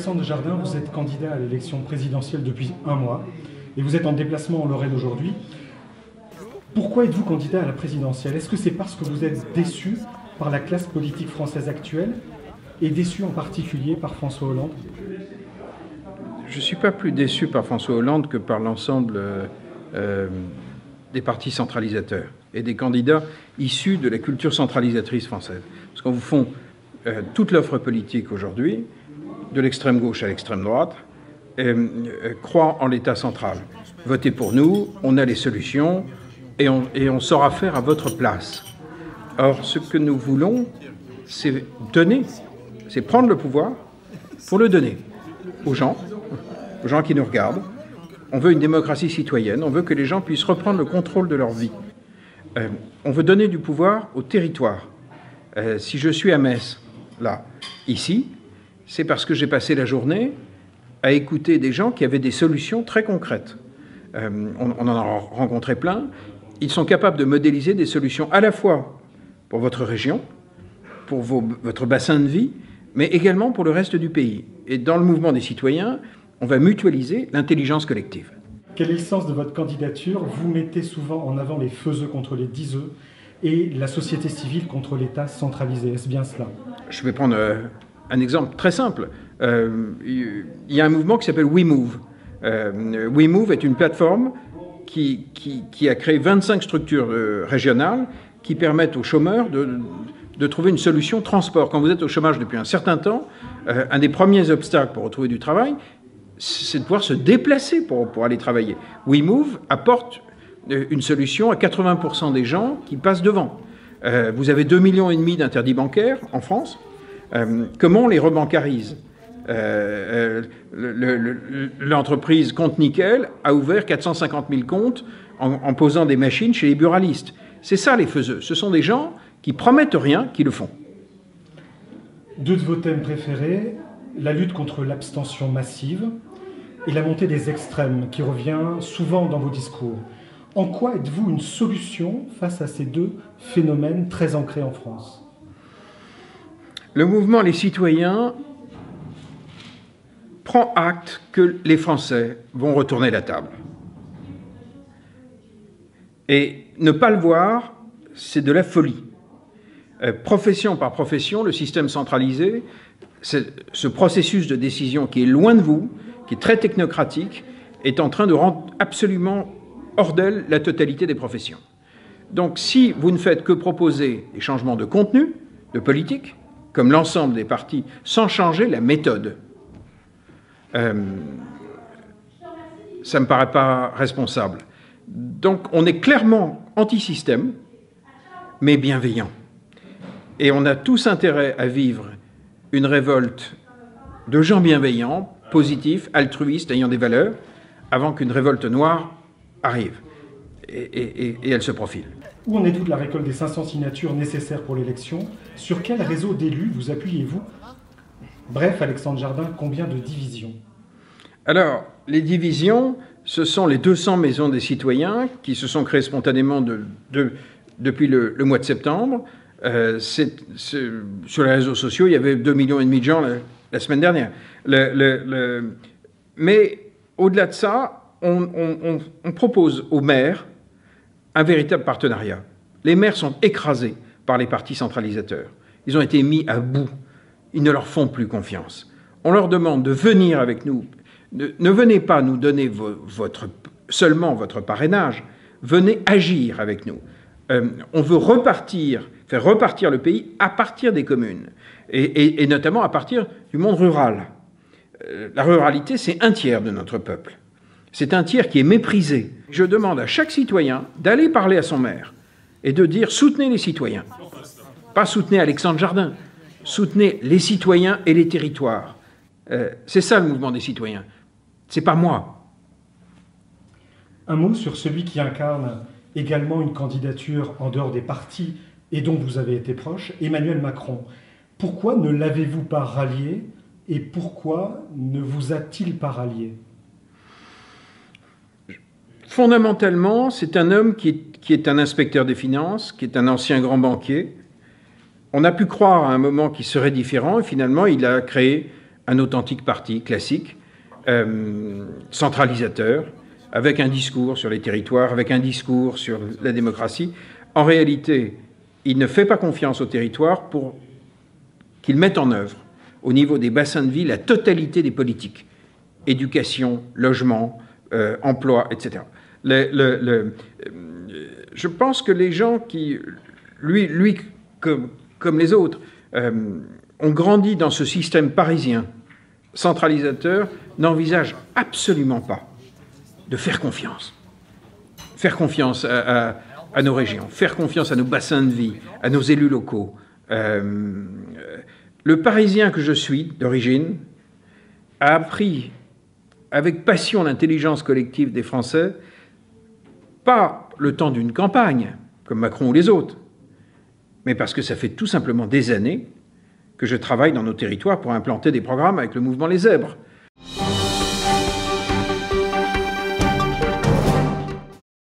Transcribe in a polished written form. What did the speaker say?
Alexandre Jardin, vous êtes candidat à l'élection présidentielle depuis un mois et vous êtes en déplacement en Lorraine aujourd'hui. Pourquoi êtes-vous candidat à la présidentielle? Est-ce que c'est parce que vous êtes déçu par la classe politique française actuelle et déçu en particulier par François Hollande? Je ne suis pas plus déçu par François Hollande que par l'ensemble des partis centralisateurs et des candidats issus de la culture centralisatrice française. Parce qu'on vous font toute l'offre politique aujourd'hui, de l'extrême gauche à l'extrême droite, croit en l'État central. Votez pour nous, on a les solutions et on saura faire à votre place. Or, ce que nous voulons, c'est donner, c'est prendre le pouvoir pour le donner aux gens qui nous regardent. On veut une démocratie citoyenne, on veut que les gens puissent reprendre le contrôle de leur vie. On veut donner du pouvoir au territoire. Si je suis à Metz, là, ici, c'est parce que j'ai passé la journée à écouter des gens qui avaient des solutions très concrètes. On en a rencontré plein. Ils sont capables de modéliser des solutions à la fois pour votre région, pour votre bassin de vie, mais également pour le reste du pays. Et dans le mouvement des citoyens, on va mutualiser l'intelligence collective. Quel est le sens de votre candidature? Vous mettez souvent en avant les faiseux contre les diseux et la société civile contre l'État centralisé. Est-ce bien cela? Je vais prendre un exemple très simple. Il y a un mouvement qui s'appelle WeMove. WeMove est une plateforme qui a créé 25 structures régionales qui permettent aux chômeurs de trouver une solution transport. Quand vous êtes au chômage depuis un certain temps, un des premiers obstacles pour retrouver du travail, c'est de pouvoir se déplacer pour aller travailler. WeMove apporte une solution à 80% des gens qui passent devant. Vous avez 2,5 millions d'interdits bancaires en France. Comment on les rebancarise? L'entreprise Compte Nickel a ouvert 450 000 comptes en posant des machines chez les buralistes. C'est ça les faiseux. Ce sont des gens qui promettent rien, qui le font. Deux de vos thèmes préférés, la lutte contre l'abstention massive et la montée des extrêmes, qui revient souvent dans vos discours. En quoi êtes-vous une solution face à ces deux phénomènes très ancrés en France? Le mouvement Les Citoyens prend acte que les Français vont retourner la table. Et ne pas le voir, c'est de la folie. Profession par profession, le système centralisé, ce processus de décision qui est loin de vous, qui est très technocratique, est en train de rendre absolument hors d'elle la totalité des professions. Donc si vous ne faites que proposer des changements de contenu, de politique, comme l'ensemble des partis, sans changer la méthode, ça ne me paraît pas responsable. Donc on est clairement anti-système, mais bienveillant. Et on a tous intérêt à vivre une révolte de gens bienveillants, positifs, altruistes, ayant des valeurs, avant qu'une révolte noire arrive. Et elle se profile. Où en est-vous de la récolte des 500 signatures nécessaires pour l'élection? Sur quel réseau d'élus vous appuyez-vous? Bref, Alexandre Jardin, combien de divisions? Alors, les divisions, ce sont les 200 maisons des citoyens qui se sont créées spontanément depuis le mois de septembre. Sur les réseaux sociaux, il y avait 2,5 millions de gens la semaine dernière. Mais au-delà de ça, on propose aux maires un véritable partenariat. Les maires sont écrasés par les partis centralisateurs. Ils ont été mis à bout. Ils ne leur font plus confiance. On leur demande de venir avec nous. Ne venez pas nous donner seulement votre parrainage. Venez agir avec nous. On veut faire repartir le pays à partir des communes, et notamment à partir du monde rural. La ruralité, c'est un tiers de notre peuple. C'est un tiers qui est méprisé. Je demande à chaque citoyen d'aller parler à son maire et de dire « soutenez les citoyens ». Pas soutenez Alexandre Jardin, soutenez les citoyens et les territoires. C'est ça le mouvement des citoyens. C'est pas moi. Un mot sur celui qui incarne également une candidature en dehors des partis et dont vous avez été proche, Emmanuel Macron. Pourquoi ne l'avez-vous pas rallié et pourquoi ne vous a-t-il pas rallié? Fondamentalement, c'est un homme qui est un inspecteur des finances, qui est un ancien grand banquier. On a pu croire à un moment qu'il serait différent et finalement, il a créé un authentique parti classique, centralisateur, avec un discours sur les territoires, avec un discours sur la démocratie. En réalité, il ne fait pas confiance aux territoires pour qu'ils mettent en œuvre, au niveau des bassins de vie, la totalité des politiques. Éducation, logement, emploi, etc. Je pense que les gens qui, lui comme les autres, ont grandi dans ce système parisien centralisateur, n'envisagent absolument pas de faire confiance. Faire confiance à nos régions, faire confiance à nos bassins de vie, à nos élus locaux. Le Parisien que je suis, d'origine, a appris avec passion l'intelligence collective des Français, pas le temps d'une campagne, comme Macron ou les autres, mais parce que ça fait tout simplement des années que je travaille dans nos territoires pour implanter des programmes avec le mouvement Les Zèbres,